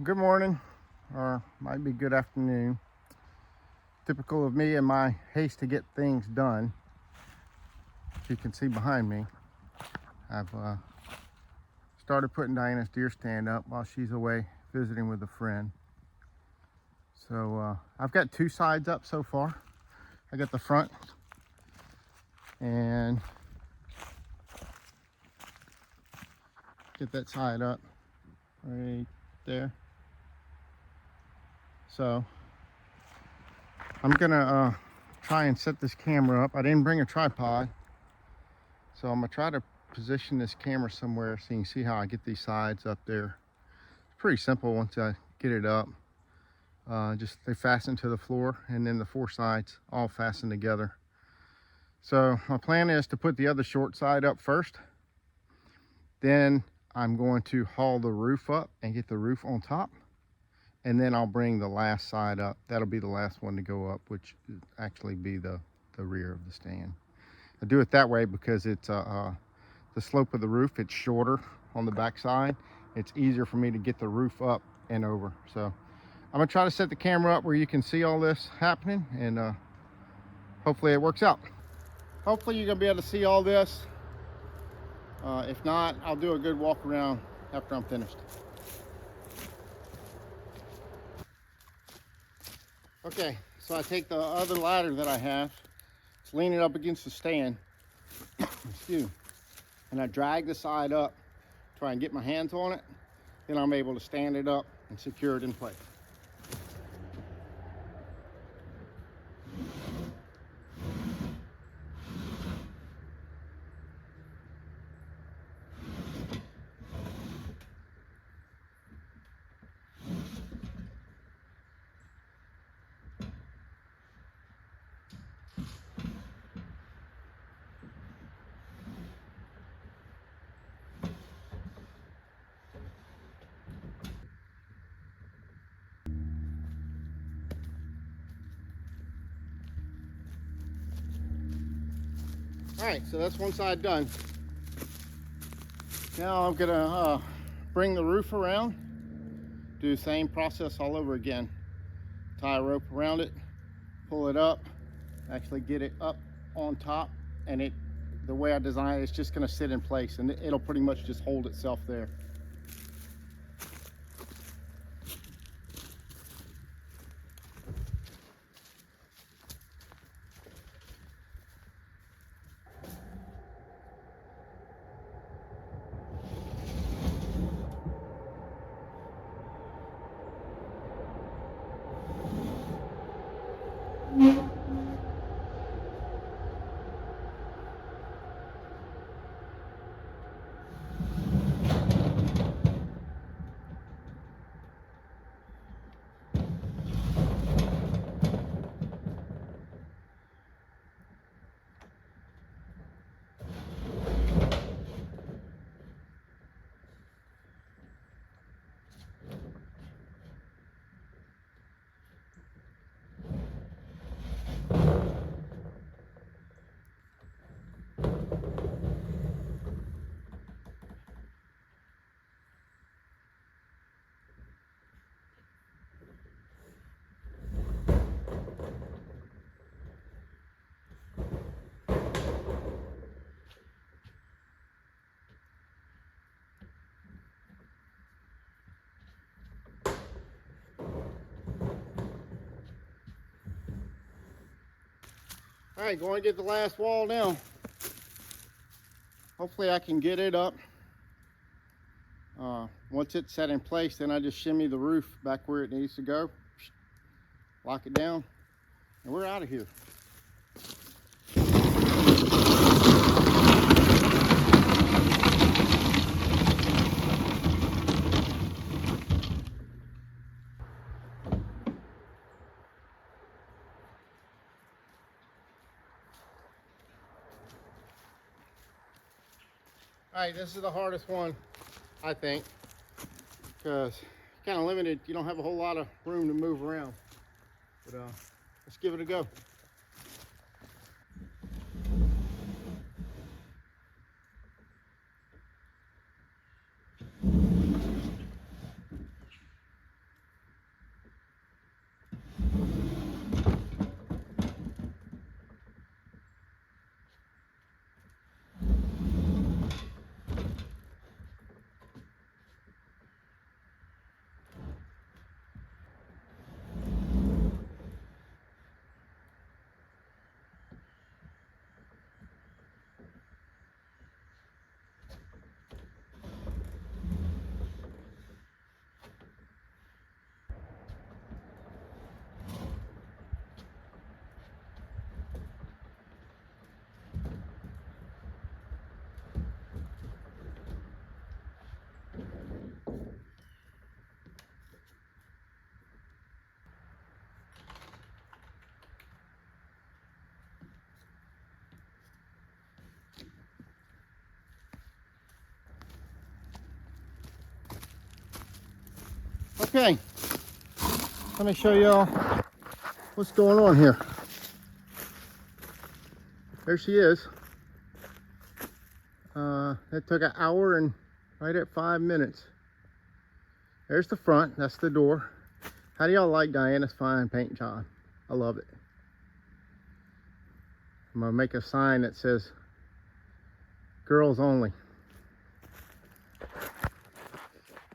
Good morning, or might be good afternoon. Typical of me and my haste to get things done. As you can see behind me, I've started putting Diana's deer stand up while she's away visiting with a friend. So I've got two sides up so far. I got the front and get that side up right there. So I'm gonna try and set this camera up. I didn't bring a tripod, so I'm gonna try to position this camera somewhere so you can see how I get these sides up there. It's pretty simple once I get it up. Just they fasten to the floor, and then the four sides all fasten together. So my plan is to put the other short side up first. Then I'm going to haul the roof up and get the roof on top. And then I'll bring the last side up. That'll be the last one to go up, which will actually be the rear of the stand. I do it that way because it's the slope of the roof, it's shorter on the back side. It's easier for me to get the roof up and over. So I'm gonna try to set the camera up where you can see all this happening, and hopefully it works out. Hopefully you're gonna be able to see all this. If not, I'll do a good walk around after I'm finished. Okay, so I take the other ladder that I have, lean it up against the stand, excuse me, and I drag the side up, try and get my hands on it, then I'm able to stand it up and secure it in place. All right, so that's one side done. Now I'm gonna bring the roof around, do the same process all over again. Tie a rope around it, pull it up, actually get it up on top, and the way I design it, it's just gonna sit in place, and it'll pretty much just hold itself there. All right, going to get the last wall now. Hopefully I can get it up. Once it's set in place, then I just shimmy the roof back where it needs to go, lock it down, and we're out of here. All right, this is the hardest one, I think, because kind of limited. You don't have a whole lot of room to move around. But let's give it a go. Okay, let me show y'all what's going on here. There she is. It took an hour and right at 5 minutes. There's the front, that's the door. How do y'all like Diana's fine paint job? I love it. I'm gonna make a sign that says girls only.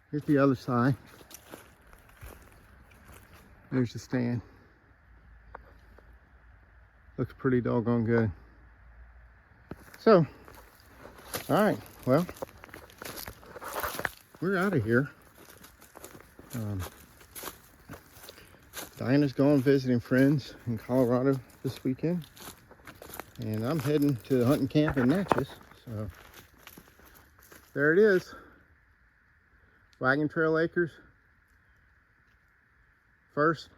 Here's the other side. There's the stand. Looks pretty doggone good. So, all right, well, we're out of here. Diana's going visiting friends in Colorado this weekend. And I'm heading to the hunting camp in Natchez. So, there it is. Wagon Trail Acres. First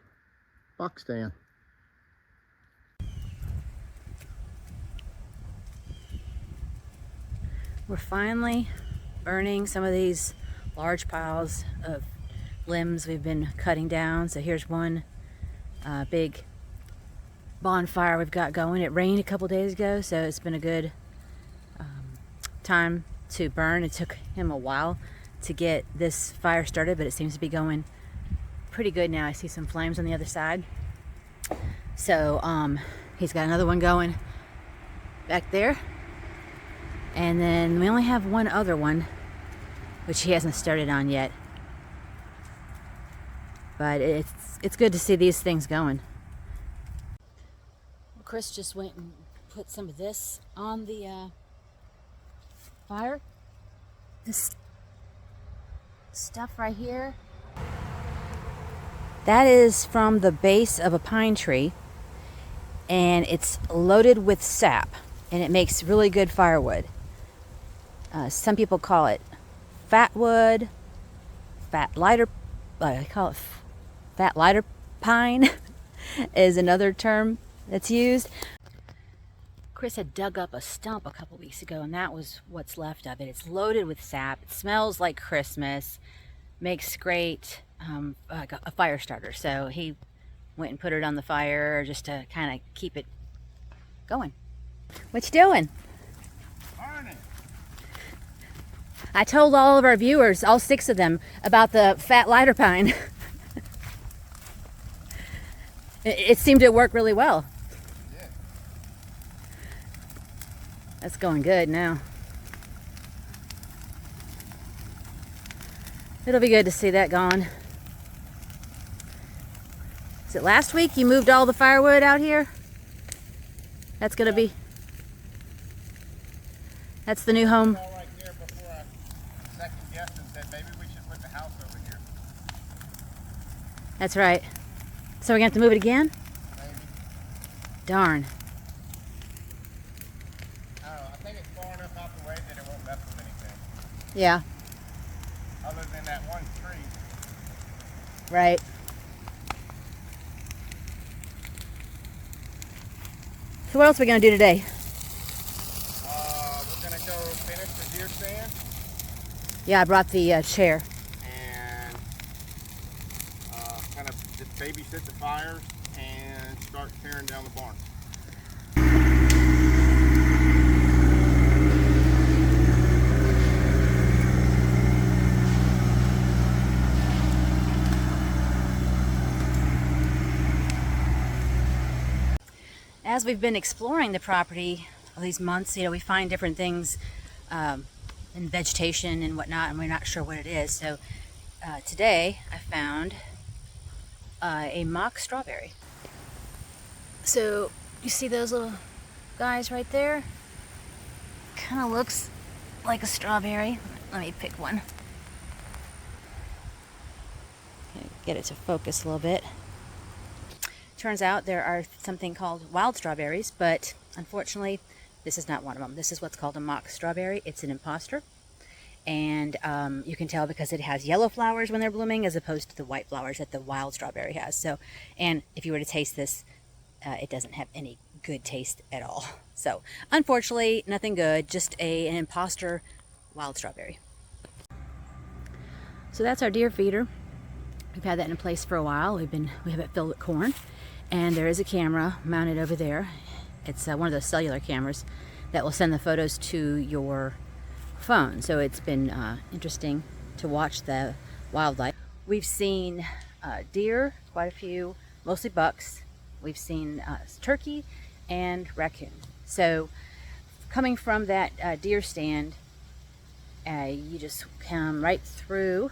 buck stand. We're finally burning some of these large piles of limbs we've been cutting down. So here's one big bonfire we've got going. It rained a couple days ago, so it's been a good time to burn. It took him a while to get this fire started, but it seems to be going pretty good now. I see some flames on the other side. So he's got another one going back there. And then we only have one other one, which he hasn't started on yet. But it's good to see these things going. Chris just went and put some of this on the fire. This stuff right here. That is from the base of a pine tree, and it's loaded with sap, and it makes really good firewood. Some people call it fat wood, fat lighter pine is another term that's used. Chris had dug up a stump a couple weeks ago, and that was what's left of it. It's loaded with sap. It smells like Christmas. Makes great a fire starter. So he went and put it on the fire just to kind of keep it going. What you doing? Burning. I told all of our viewers, all 6 of them, about the fat lighter pine. It seemed to work really well. Yeah. That's going good now. It'll be good to see that gone. Is it last week you moved all the firewood out here? That's gonna be... That's the new home. Right there before I second guessed and said maybe we should put the house over here. That's right. So we're gonna have to move it again? Maybe. Darn. I don't know. I think it's far enough out the way that it won't mess with anything. Yeah. Other than that one tree. Right. So what else are we gonna do today? We're gonna go finish the deer stand Yeah, I brought the chair. and kind of just babysit the fires and start tearing down the barn. As we've been exploring the property all these months, we find different things in vegetation and whatnot, and we're not sure what it is. So today I found a mock strawberry. So you see those little guys right there? Kind of looks like a strawberry. Let me pick one. Get it to focus a little bit. Turns out there are something called wild strawberries, but unfortunately this is not one of them. This is what's called a mock strawberry. It's an imposter, and you can tell because it has yellow flowers when they're blooming as opposed to the white flowers that the wild strawberry has. So, and if you were to taste this, it doesn't have any good taste at all. So unfortunately, nothing good, just an imposter wild strawberry. So that's our deer feeder. We've had that in place for a while. We have it filled with corn, and there is a camera mounted over there. It's one of those cellular cameras that will send the photos to your phone. So it's been interesting to watch the wildlife. We've seen deer, quite a few, mostly bucks. We've seen turkey and raccoon. So coming from that deer stand, you just come right through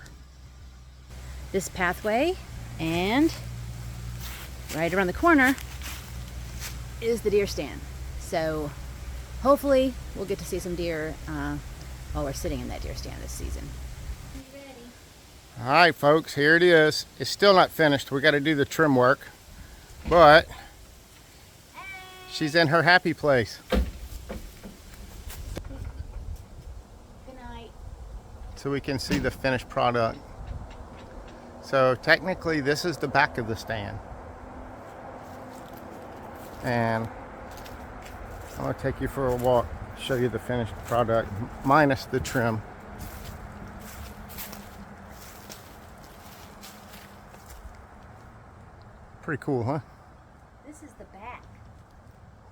this pathway, and right around the corner is the deer stand. So hopefully we'll get to see some deer while we're sitting in that deer stand this season. All right, folks, here it is. It's still not finished. We got to do the trim work, but she's in her happy place. Good night. So we can see the finished product. So technically this is the back of the stand. And I'm gonna take you for a walk, show you the finished product, minus the trim. Pretty cool, huh? This is the back,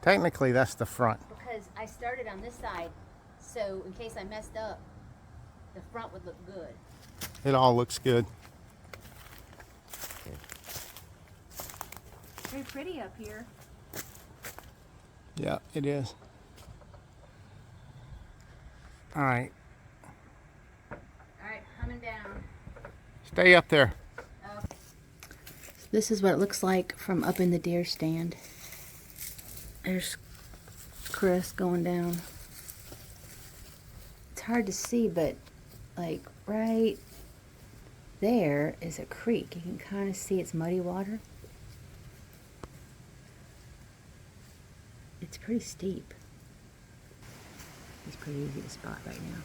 Technically that's the front. because I started on this side, so in case I messed up, the front would look good. It all looks good. Very pretty up here. Yeah, it is. All right, Alright, coming down. stay up there. This is what it looks like from up in the deer stand. There's Chris going down. It's hard to see, but like right there is a creek. You can kind of see it's muddy water. It's pretty steep. It's pretty easy to spot right now.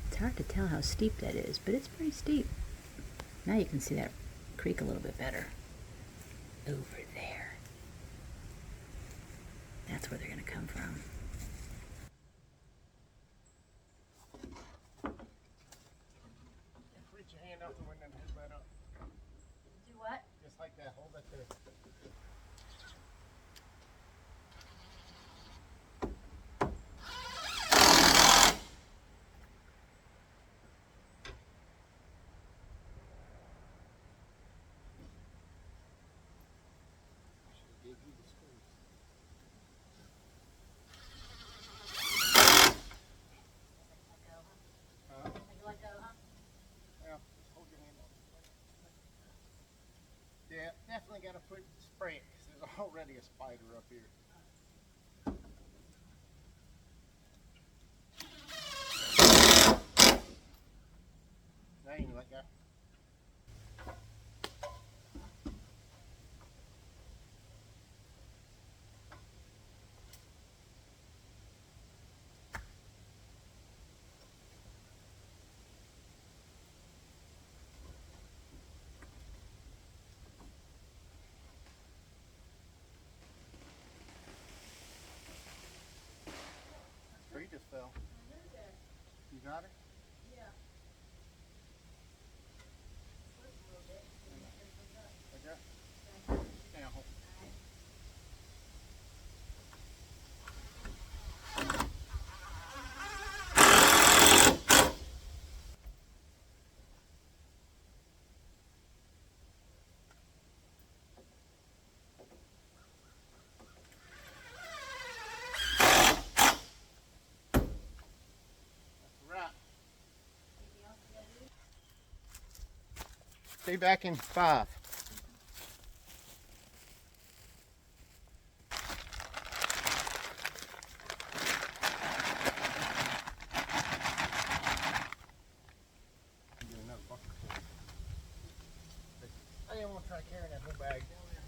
It's hard to tell how steep that is, but it's pretty steep. Now you can see that creek a little bit better. Over there. That's where they're going to come from. Reach your hand out the window and hold that up. Do what? Just like that, hold that there. Yeah, definitely got to spray it because there's already a spider up here. Now you can let go. Tree just fell. You got it? Yeah. Okay. Yeah, hold. That's a wrap. Stay back in 5. I didn't want to try carrying that whole bag down there.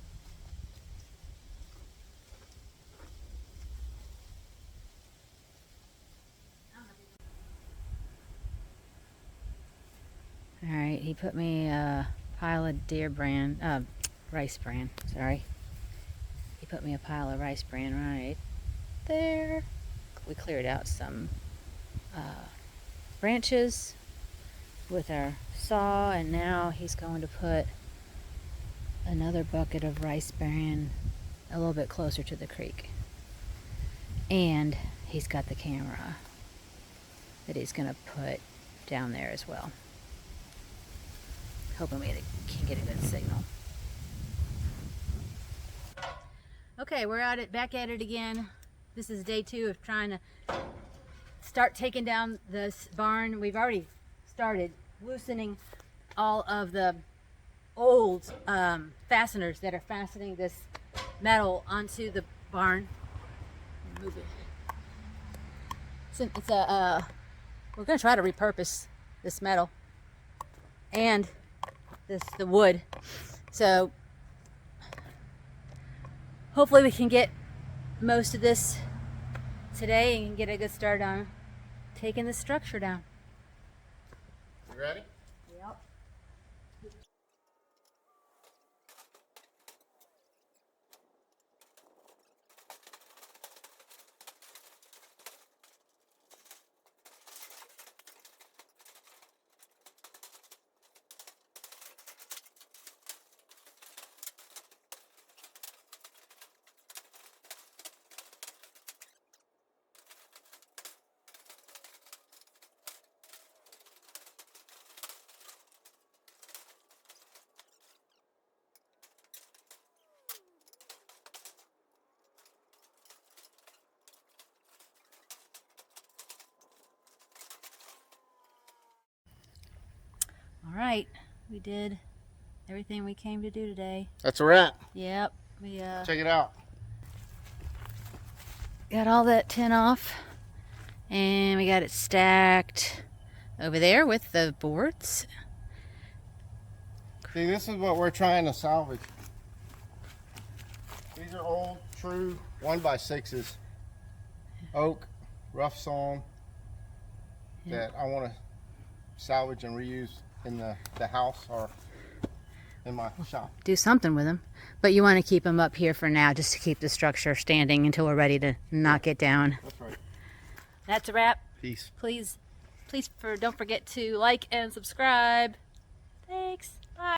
All right, he put me a pile of rice bran, sorry. He put me a pile of rice bran right there. we cleared out some branches with our saw, and now he's going to put another bucket of rice bran a little bit closer to the creek. And he's got the camera that he's going to put down there as well. Hoping we can get a good signal. Okay, we're back at it again. This is day 2 of trying to start taking down this barn. We've already started loosening all of the old fasteners that are fastening this metal onto the barn. Move it. We're going to try to repurpose this metal and the wood. So hopefully we can get most of this today and get a good start on taking the structure down. You ready? Yep. All right, we did everything we came to do today. That's a wrap. Yep, we Check it out. got all that tin off, and we got it stacked over there with the boards. See, this is what we're trying to salvage. These are old, true 1x6s, oak, rough sawn, that I want to salvage and reuse in the house or in my shop. Do something with them, but you want to keep them up here for now, just to keep the structure standing until we're ready to knock it down. That's right. That's a wrap. Peace. Please don't forget to like and subscribe. Thanks.